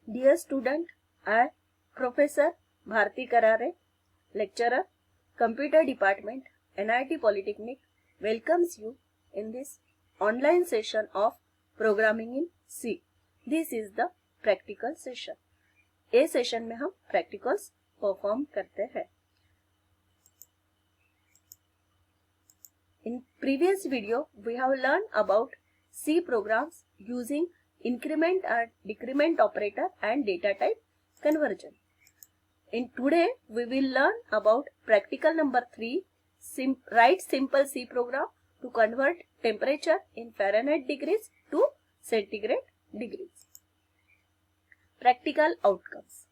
Dear student, I, Professor Bharti Karare, lecturer, Computer Department, NIT Polytechnic, welcomes you in this online session of Programming in C. This is the practical session. इस session में हम practicals perform करते हैं. In previous video, we have learned about C programs using increment and decrement operator and data type conversion. In today, we will learn about practical number 3, write simple C program to convert temperature in Fahrenheit degrees to centigrade degrees. Practical outcomes.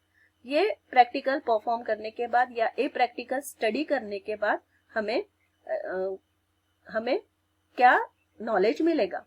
ये practical perform करने के बाद या ये practical study करने के बाद हमें क्या नॉलेज मिलेगा.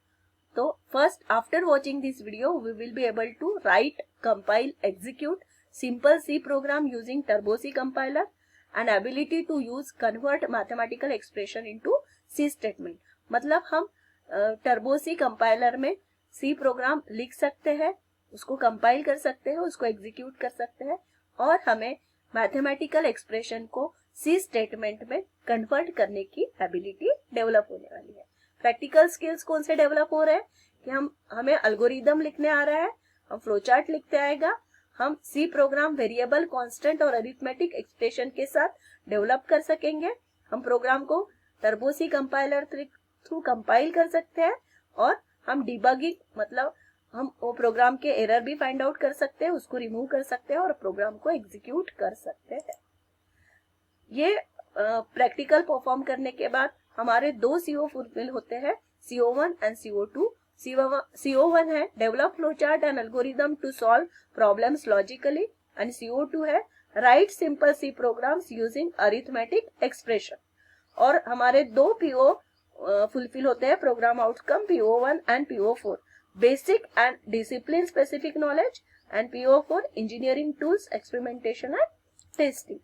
तो first, after watching this video we will be able to write, compile, execute simple C program using Turbo C compiler and ability to use convert mathematical expression into C statement. मतलब हम turbo C compiler में C program लिख सकते हैं, उसको compile कर सकते हैं, उसको एग्जीक्यूट कर सकते हैं और हमें मैथमेटिकल एक्सप्रेशन को सी स्टेटमेंट में कन्वर्ट करने की एबिलिटी डेवलप होने वाली है. प्रैक्टिकल स्किल्स कौन से डेवलप हो रहे हैं कि हमें अल्गोरिदम लिखने आ रहा है, हम फ्लोचार्ट लिखते आएगा, हम सी प्रोग्राम वेरिएबल, कांस्टेंट और अरिथमेटिक एक्सप्रेशन के साथ डेवलप कर सकेंगे. हम प्रोग्राम को Turbo C compiler through compile कर सकते हैं और हम डिबगिंग, मतलब हम वो प्रोग्राम के एरर भी फाइंड आउट कर सकते हैं, उसको रिमूव कर सकते हैं और प्रोग्राम को एग्जीक्यूट कर सकते हैं. ये प्रैक्टिकल परफॉर्म करने के बाद हमारे दो CO फुलफिल होते हैं, CO1 एंड CO2. CO1 है develop flowchart and algorithm to solve problems logically and CO2 है write simple C programs using arithmetic expression. और हमारे दो PO फुलफिल होते हैं, program outcome PO1 and PO4, basic and discipline specific knowledge and PO4 engineering tools, experimentation and testing.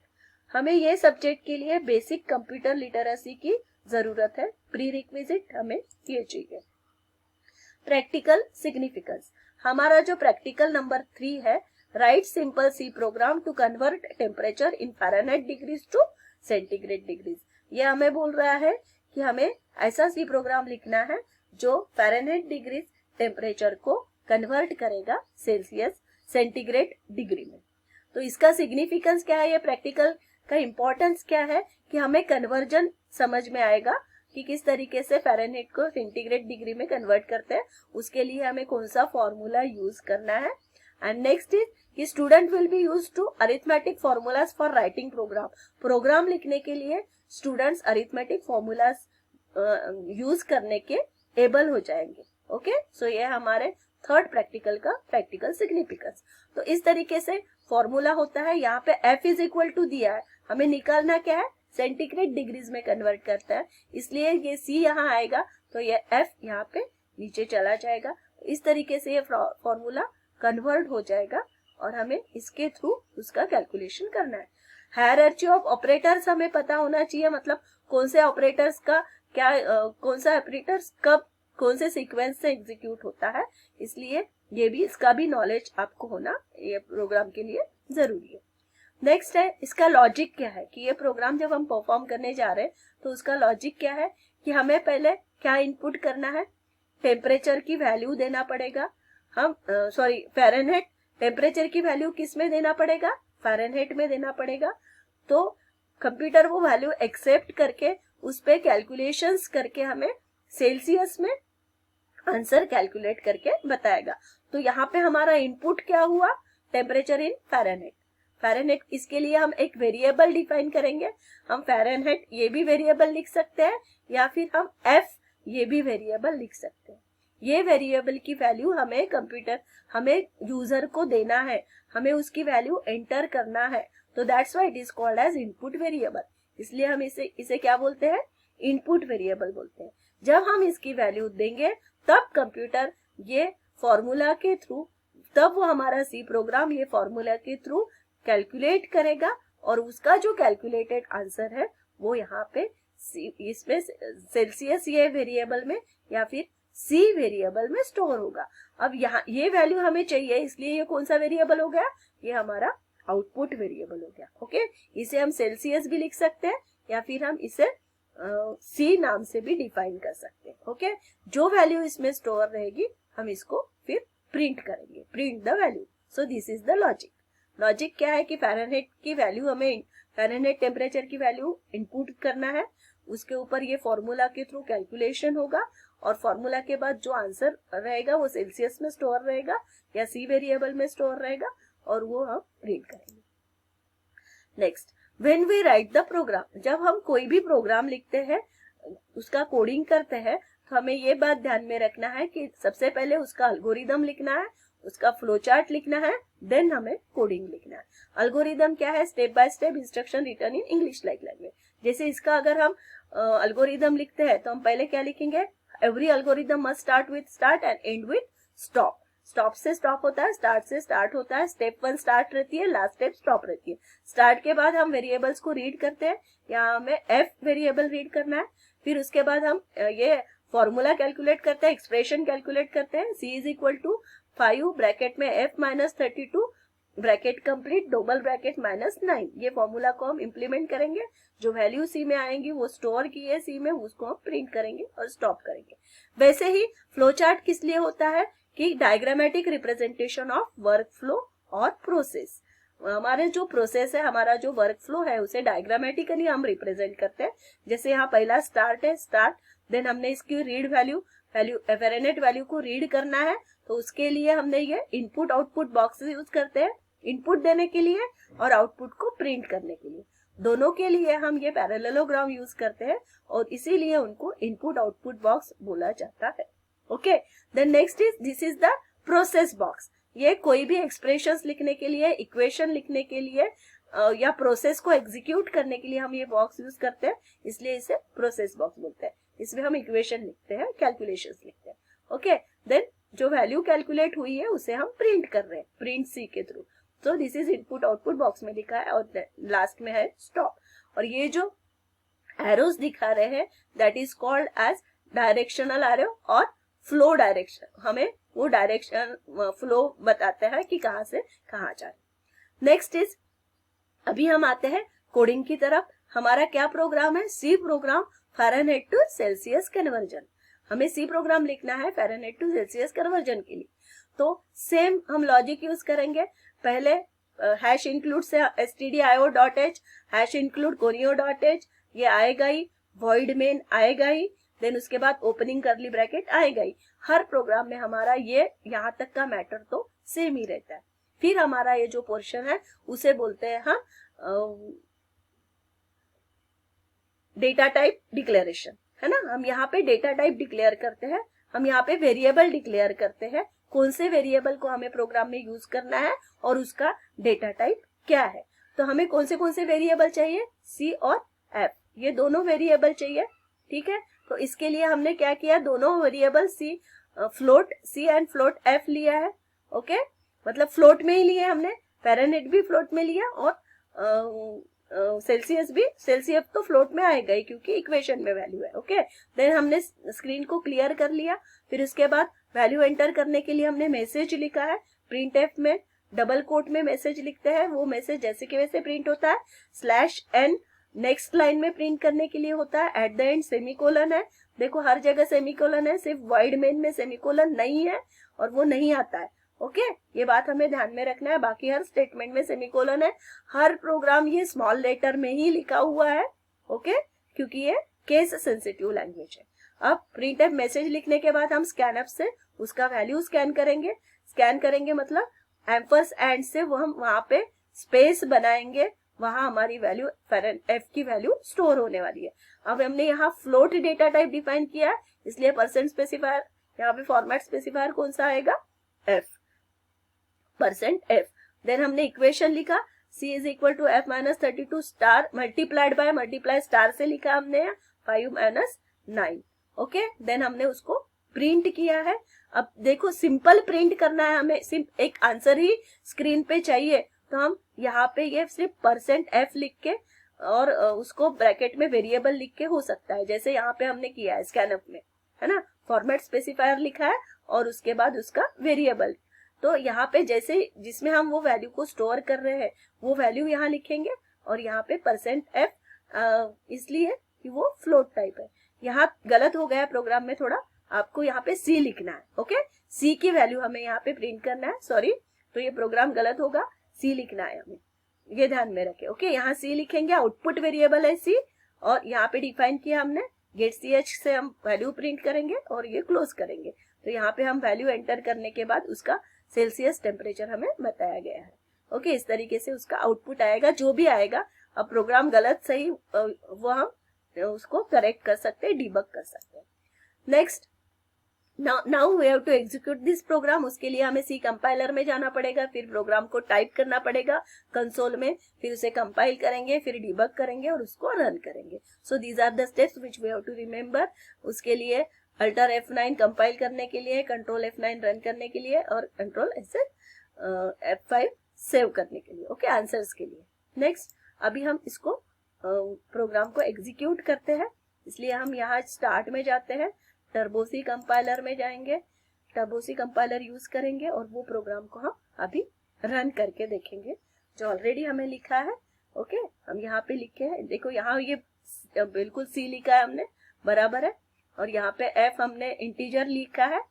हमें ये subject के लिए बेसिक कंप्यूटर लिटरेसी की जरूरत है, प्री रिक्विजिट हमें ये चाहिए. Practical significance. हमारा जो प्रैक्टिकल नंबर 3 है, write simple C program to convert temperature in Fahrenheit degrees to centigrade degrees. ये हमें बोल रहा है कि हमें ऐसा सी प्रोग्राम लिखना है जो फ़ारेनहाइट डिग्रीज टेम्परेचर को कन्वर्ट करेगा सेल्सियस सेंटीग्रेड डिग्री में. तो इसका सिग्निफिकेंस क्या है, ये प्रैक्टिकल का इंपॉर्टेंस क्या है कि हमें कन्वर्जन समझ में आएगा कि किस तरीके से फ़ारेनहाइट को सेंटीग्रेड डिग्री में कन्वर्ट करते हैं, उसके लिए हमें कौन सा फॉर्मूला यूज करना है. एंड नेक्स्ट इज कि student will be use to arithmetic formulas for writing program. Program लिखने के लिए स्टूडेंट्स अरिथमेटिक फॉर्मूलाज यूज करने के एबल हो जाएंगे. ओके, सो ये हमारे थर्ड प्रैक्टिकल का प्रैक्टिकल सिग्निफिकेंस. तो इस तरीके से फॉर्मूला होता है. यहाँ पे F इज इक्वल टू दिया है, हमें निकालना क्या है, सेंटीग्रेड डिग्रीज में कन्वर्ट करता है, इसलिए ये C यहाँ आएगा तो ये F यहाँ पे नीचे चला जाएगा. इस तरीके से ये फॉर्मूला कन्वर्ट हो जाएगा और हमें इसके थ्रू उसका कैलकुलेशन करना है. हायरार्ची ऑफ ऑपरेटर्स हमें पता होना चाहिए, मतलब कौन से ऑपरेटर्स का क्या, कौन सा ऑपरेटर्स कब कौन से सीक्वेंस से एग्जीक्यूट होता है, इसलिए ये भी, इसका भी नॉलेज आपको होना ये प्रोग्राम के लिए जरूरी है. नेक्स्ट है इसका लॉजिक क्या है कि ये प्रोग्राम जब हम परफॉर्म करने जा रहे हैं तो उसका लॉजिक क्या है कि हमें पहले क्या इनपुट करना है, टेम्परेचर की वैल्यू देना पड़ेगा. हम फ़ारेनहाइट टेम्परेचर की वैल्यू किस में देना पड़ेगा, फ़ारेनहाइट में देना पड़ेगा. तो कंप्यूटर वो वैल्यू एक्सेप्ट करके उस पर कैलकुलेशंस करके हमें सेल्सियस में आंसर कैलकुलेट करके बताएगा. तो यहाँ पे हमारा इनपुट क्या हुआ, टेम्परेचर इन फ़ारेनहाइट. फ़ारेनहाइट, इसके लिए हम एक वेरिएबल डिफाइन करेंगे. हम फ़ारेनहाइट ये भी वेरिएबल लिख सकते हैं या फिर हम F ये भी वेरिएबल लिख सकते हैं. ये वेरिएबल की वैल्यू हमें यूजर को देना है, हमें उसकी वैल्यू एंटर करना है. तो that's why it is called as input variable. इसलिए हम इसे क्या बोलते हैं, इनपुट वेरिएबल बोलते हैं. जब हम इसकी वैल्यू देंगे तब कंप्यूटर ये फॉर्मूला के थ्रू, तब वो हमारा सी प्रोग्राम ये फॉर्मूला के थ्रू कैलकुलेट करेगा और उसका जो कैलकुलेटेड आंसर है वो यहाँ पे इसमें सेल्सियस ये वेरिएबल में या फिर सी वेरिएबल में स्टोर होगा। अब यहाँ ये वैल्यू हमें चाहिए, इसलिए ये कौन सा वेरिएबल हो गया, ये हमारा आउटपुट वेरिएबल हो गया। ओके, इसे हम सेल्सियस भी लिख सकते हैं या फिर हम इसे सी नाम से भी डिफाइन कर सकते हैं। ओके, जो वैल्यू इसमें स्टोर रहेगी हम इसको फिर प्रिंट करेंगे, print the value. So this is the logic. Logic क्या है कि फ़ारेनहाइट की वैल्यू, हमें फ़ारेनहाइट टेम्परेचर की वैल्यू इनपुट करना है, उसके ऊपर ये फॉर्मूला के थ्रू कैलकुलेशन होगा और फॉर्मूला के बाद जो आंसर रहेगा वो सेल्सियस में स्टोर रहेगा या सी वेरिएबल में स्टोर रहेगा और वो हम प्रिंट करेंगे। Next, when we write the program, जब हम कोई भी प्रोग्राम लिखते हैं, उसका कोडिंग करते हैं, तो हमें ये बात ध्यान में रखना है कि सबसे पहले उसका एल्गोरिदम लिखना है, उसका फ्लो चार्ट लिखना है, देन हमें कोडिंग लिखना है। एल्गोरिदम क्या है, step by step instruction return in English like language. जैसे इसका अगर हम एल्गोरिदम लिखते हैं तो हम पहले क्या लिखेंगे, every algorithm must start with start and and with stop. Stop से स्टॉप होता है, स्टार्ट से स्टार्ट होता है, स्टेप 1 स्टार्ट रहती है, लास्ट स्टेप स्टॉप रहती है। स्टार्ट के बाद हम वेरिएबल्स को रीड करते हैं, यहाँ हमें एफ वेरिएबल रीड करना है, फिर उसके बाद हम ये फॉर्मूला कैलकुलेट करते हैं, एक्सप्रेशन कैलकुलेट करते हैं, c is equal to 5 bracket में f minus 32 bracket complete double bracket minus 9। ये फॉर्मूला को हम इम्प्लीमेंट करेंगे, जो वैल्यू सी में आएंगी वो स्टोर की है सी में, उसको हम प्रिंट करेंगे और स्टॉप करेंगे। वैसे ही फ्लो चार्ट किस लिए होता है कि diagrammatic representation of work flow और प्रोसेस। हमारे जो प्रोसेस है, हमारा जो वर्क फ्लो है, उसे डायग्रामेटिकली हम रिप्रेजेंट करते हैं। जैसे यहाँ पहला स्टार्ट है, स्टार्ट, देन हमने इसकी रीड वैल्यू फ़ारेनहाइट वैल्यू को रीड करना है, तो उसके लिए हमने ये इनपुट आउटपुट बॉक्स यूज करते हैं, इनपुट देने के लिए और आउटपुट को प्रिंट करने के लिए। दोनों के लिए हम ये पैरेललोग्राम यूज करते हैं और इसीलिए उनको इनपुट आउटपुट बॉक्स बोला जाता है। Okay, then next is this is the process box. ये कोई भी एक्सप्रेशंस लिखने के लिए, इक्वेशन लिखने के लिए या प्रोसेस को एग्जीक्यूट करने के लिए हम ये बॉक्स यूज करते हैं, इसलिए इसे प्रोसेस बॉक्स बोलते हैं। इसमें हम इक्वेशन लिखते हैं, कैलकुलेशंस लिखते हैं। ओके, देन जो वैल्यू कैलकुलेट हुई है उसे हम प्रिंट कर रहे हैं, प्रिंट सी के थ्रू। तो this is input output box में लिखा है और लास्ट में है स्टॉप। और ये जो एरोज दिखा रहे हैं that is called as directional arrow और फ्लो डायरेक्शन। हमें वो डायरेक्शन फ्लो बताते हैं कि कहाँ से कहाँ जाए। नेक्स्ट इज, अभी हम आते हैं कोडिंग की तरफ। हमारा क्या प्रोग्राम है, C program, Fahrenheit to Celsius conversion. हमें सी प्रोग्राम लिखना है फ़ारेनहाइट टू सेल्सियस कन्वर्जन के लिए। तो सेम हम लॉजिक यूज करेंगे। पहले हैश इंक्लूड से stdio.h, हैश इंक्लूड conio.h, ये आएगा ही, वॉइड मेन आएगा ही, देन उसके बाद ओपनिंग करली ब्रैकेट आएगा ही। हर प्रोग्राम में हमारा ये यहाँ तक का मैटर तो सेम ही रहता है। फिर हमारा ये जो पोर्शन है उसे बोलते हैं हम डेटा टाइप डिक्लेरेशन, है ना। हम यहाँ पे डेटा टाइप डिक्लेयर करते हैं, हम यहाँ पे वेरिएबल डिक्लेयर करते हैं, कौन से वेरिएबल को हमें प्रोग्राम में यूज करना है और उसका डेटा टाइप क्या है। तो हमें कौन से वेरिएबल चाहिए, सी और एफ, ये दोनों वेरिएबल चाहिए। ठीक है, तो इसके लिए हमने क्या किया, दोनों variable C float C and float F लिया है। ओके, मतलब फ्लोट में ही लिए हमने, फ़ारेनहाइट भी फ्लोट में लिया और सेल्सियस भी, सेल्सियस तो फ्लोट में आएगा ही क्योंकि इक्वेशन में वैल्यू है। ओके, देन हमने स्क्रीन को क्लियर कर लिया। फिर उसके बाद वैल्यू एंटर करने के लिए हमने मैसेज लिखा है, प्रिंट एफ में डबल कोट में मैसेज लिखते हैं, वो मैसेज जैसे कि वैसे प्रिंट होता है। /n नेक्स्ट लाइन में प्रिंट करने के लिए होता है, एट द एंड सेमीकोलन है। देखो हर जगह सेमीकोलन है, सिर्फ वाइड मेन में सेमीकोलन नहीं है और वो नहीं आता है। ओके, ये बात हमें ध्यान में रखना है। बाकी हर स्टेटमेंट में सेमीकोलन है, हर प्रोग्राम ये स्मॉल लेटर में ही लिखा हुआ है। ओके, क्योंकि ये केस सेंसिटिव लैंग्वेज है। अब प्रिंट एफ मैसेज लिखने के बाद हम स्कैन एफ से उसका वैल्यू स्कैन करेंगे। स्कैन करेंगे मतलब एम्पर्स एंड से वो हम वहां पे स्पेस बनाएंगे, वहां हमारी वैल्यू एफ की वैल्यू स्टोर होने वाली है। अब हमने यहाँ फ्लोट डेटा टाइप डिफाइन किया है, इसलिए परसेंट स्पेसिफायर, यहाँ पे फॉर्मेट स्पेसिफायर कौन सा आएगा, एफ, %f। देन हमने इक्वेशन लिखा, c is equal to f minus 32 star multiplied by multiply star से लिखा हमने 5 माइनस 9। ओके, देन हमने उसको प्रिंट किया है। अब देखो सिंपल प्रिंट करना है हमें, सिर्फ एक आंसर ही स्क्रीन पे चाहिए, तो हम यहाँ पे ये सिर्फ %f लिख के और उसको ब्रैकेट में वेरिएबल लिख के हो सकता है, जैसे यहाँ पे हमने किया है स्कैनअप में, है ना। फॉर्मेट स्पेसिफायर लिखा है और उसके बाद उसका वेरिएबल। तो यहाँ पे जैसे जिसमें हम वो वैल्यू को स्टोर कर रहे हैं वो वैल्यू यहाँ लिखेंगे, और यहाँ पे %f इसलिए कि वो फ्लोट टाइप है। यहाँ गलत हो गया प्रोग्राम में थोड़ा, आपको यहाँ पे C लिखना है। ओके, C की वैल्यू हमें यहाँ पे प्रिंट करना है, सॉरी, तो ये प्रोग्राम गलत होगा, C लिखना है हमें, ये ध्यान में रखें। ओके, यहाँ C लिखेंगे, आउटपुट वेरिएबल है C, और यहाँ पे डिफाइन किया हमने getch से हम वैल्यू प्रिंट करेंगे और ये क्लोज करेंगे। तो यहाँ पे हम वैल्यू एंटर करने के बाद उसका सेल्सियस टेम्परेचर हमें बताया गया है। ओके, इस तरीके से उसका आउटपुट आएगा, जो भी आएगा। अब प्रोग्राम गलत सही वो हम उसको करेक्ट कर सकते हैं, डिबग कर सकते हैं। Next, now we have to execute this program. उसके लिए हमें C कंपाइलर में जाना पड़ेगा, फिर प्रोग्राम को टाइप करना पड़ेगा कंसोल में, फिर उसे कंपाइल करेंगे, फिर डिबग करेंगे और उसको रन करेंगे। So these are the steps which we have to remember. उसके लिए अल्टर F9 कंपाइल करने के लिए, कंट्रोल F9 रन करने के लिए, और कंट्रोल F5 सेव करने के लिए। ओके, आंसर्स के लिए। नेक्स्ट, अभी हम इसको प्रोग्राम को एग्जीक्यूट करते हैं, इसलिए हम यहाँ स्टार्ट में जाते हैं, टर्बोसी कंपाइलर में जाएंगे, टर्बोसी कंपाइलर यूज करेंगे और वो प्रोग्राम को हम अभी रन करके देखेंगे जो ऑलरेडी हमें लिखा है। ओके, हम यहाँ पे लिखे हैं, देखो यहाँ ये बिल्कुल C लिखा है हमने, बराबर है, और यहाँ पे F हमने इंटीजर लिखा है,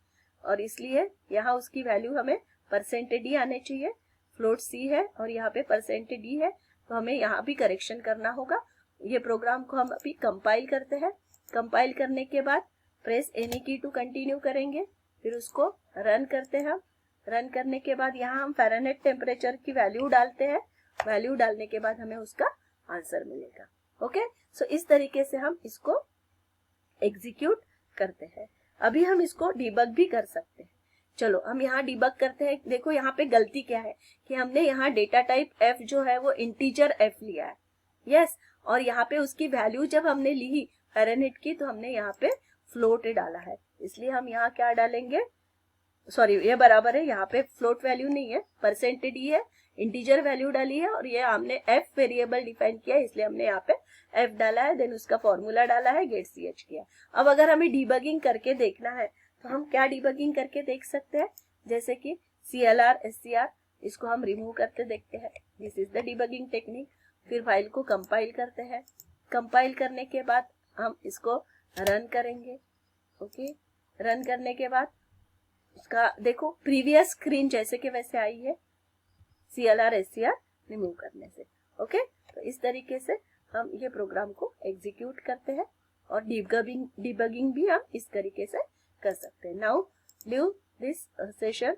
और इसलिए यहाँ उसकी वैल्यू हमें %d आने चाहिए। फ्लोट C है और यहाँ पे %d है, तो हमें यहाँ भी करेक्शन करना होगा। ये प्रोग्राम को हम अभी कंपाइल करते हैं। कंपाइल करने के बाद प्रेस एनी की टू कंटिन्यू करेंगे, फिर उसको रन करते हैं। रन करने के बाद यहाँ हम फ़ारेनहाइट टेम्परेचर की वैल्यू डालते हैं, वैल्यू डालने के बाद हमें उसका आंसर मिलेगा। ओके, सो इस तरीके से हम इसको एग्जीक्यूट करते हैं। अभी हम इसको डिबग भी कर सकते हैं। चलो हम यहाँ डिबग करते हैं। देखो यहाँ पे गलती क्या है कि हमने यहाँ डेटा टाइप f जो है वो इंटीजर f लिया है, यस, और यहाँ पे उसकी वैल्यू जब हमने ली फ़ारेनहाइट की तो हमने यहाँ पे फ्लोट डाला है, इसलिए हम यहाँ क्या डालेंगे, सॉरी ये बराबर है, यहाँ पे फ्लोट वैल्यू नहीं है, %d है, इंटीजर वैल्यू डाली है, और ये हमने f वेरिएबल डिफाइन किया है, इसलिए हमने यहाँ पे f डाला है, देन उसका फॉर्मूला डाला है, getch किया। अब अगर हमें डिबगिंग करके देखना है तो हम क्या डिबगिंग करके देख सकते हैं, जैसे कि CLR SCR, इसको हम रिमूव करते देखते हैं। This is the debugging technique. फिर फाइल को कंपाइल करते हैं, कंपाइल करने के बाद हम इसको रन करेंगे। ओके, रन करने के बाद उसका देखो प्रीवियस स्क्रीन जैसे कि वैसे आई है CLR SCR रिमूव करने से। ओके, तो इस तरीके से हम ये प्रोग्राम को एग्जीक्यूट करते हैं, और डिबगिंग भी हम इस तरीके से कर सकते हैं। Now leave this session.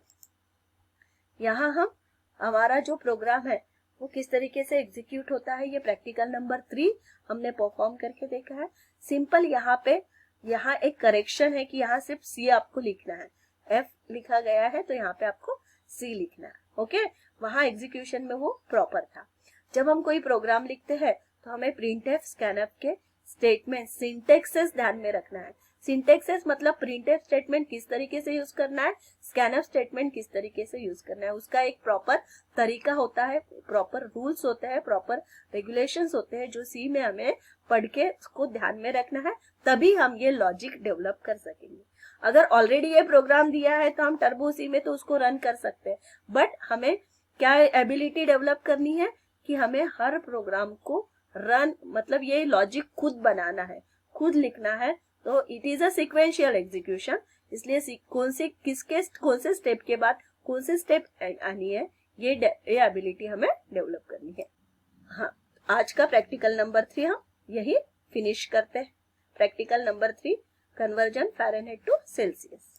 यहाँ हम हमारा जो प्रोग्राम है वो किस तरीके से एग्जीक्यूट होता है, ये प्रैक्टिकल नंबर 3 हमने परफॉर्म करके देखा है। सिंपल यहाँ पे यहाँ एक करेक्शन है कि यहाँ सिर्फ C आपको लिखना है, F लिखा गया है तो यहाँ पे आपको C लिखना है। ओके, वहाँ एग्जीक्यूशन में वो प्रॉपर था। जब हम कोई प्रोग्राम लिखते हैं तो हमें printf scanf के स्टेटमेंट सिंटेक्सेस ध्यान में रखना है। सिंटेक्सेस मतलब printf स्टेटमेंट किस तरीके से यूज करना है, scanf स्टेटमेंट किस तरीके से यूज करना है, उसका एक प्रॉपर तरीका होता है, प्रॉपर रूल्स होते हैं, प्रॉपर रेगुलेशंस होते हैं जो C में हमें पढ़ के उसको ध्यान में रखना है, तभी हम ये लॉजिक डेवलप कर सकेंगे। अगर ऑलरेडी ये प्रोग्राम दिया है तो हम टर्बो C में तो उसको रन कर सकते हैं, बट हमें क्या एबिलिटी डेवलप करनी है कि हमें हर प्रोग्राम को रन मतलब ये लॉजिक खुद बनाना है, खुद लिखना है। तो it is a sequential execution, इसलिए कौन से स्टेप के बाद कौन से स्टेप आनी है, ये एबिलिटी हमें डेवलप करनी है। हाँ, आज का प्रैक्टिकल नंबर 3 हम यही फिनिश करते हैं। Practical number 3, conversion Fahrenheit to Celsius.